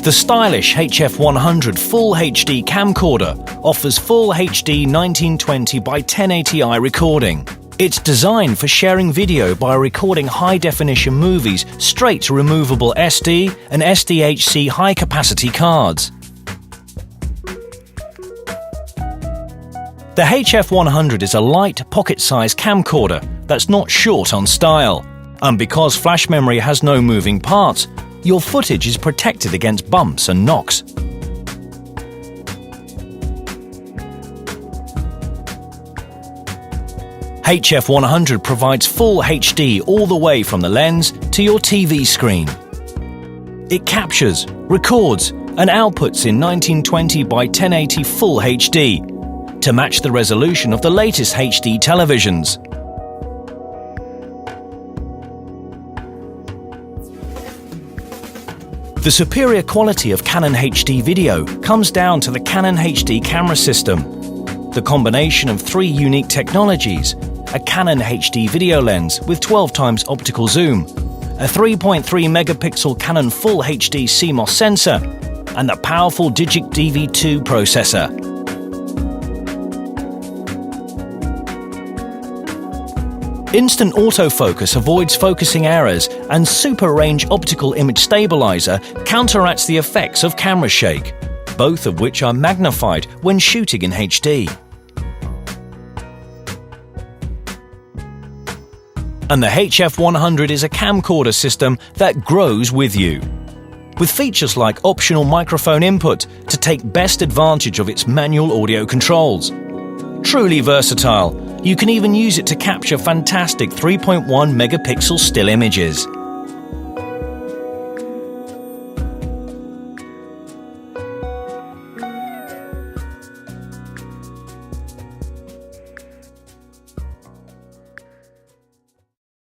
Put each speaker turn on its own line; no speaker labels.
The stylish HF100 Full HD camcorder offers Full HD 1920 by 1080i recording. It's designed for sharing video by recording high-definition movies straight to removable SD and SDHC high-capacity cards. The HF100 is a light, pocket-sized camcorder that's not short on style. And because flash memory has no moving parts, your footage is protected against bumps and knocks. HF100 provides full HD all the way from the lens to your TV screen. It captures, records, and outputs in 1920 by 1080 Full HD to match the resolution of the latest HD televisions. The superior quality of Canon HD video comes down to the Canon HD camera system. The combination of three unique technologies: a Canon HD video lens with 12 times optical zoom, a 3.3 megapixel Canon Full HD CMOS sensor, and the powerful Digic DV2 processor. Instant autofocus avoids focusing errors, and Super Range Optical Image Stabilizer counteracts the effects of camera shake, both of which are magnified when shooting in HD. And the HF100 is a camcorder system that grows with you, with features like optional microphone input to take best advantage of its manual audio controls. Truly versatile, you can even use it to capture fantastic 3.1 megapixel still images.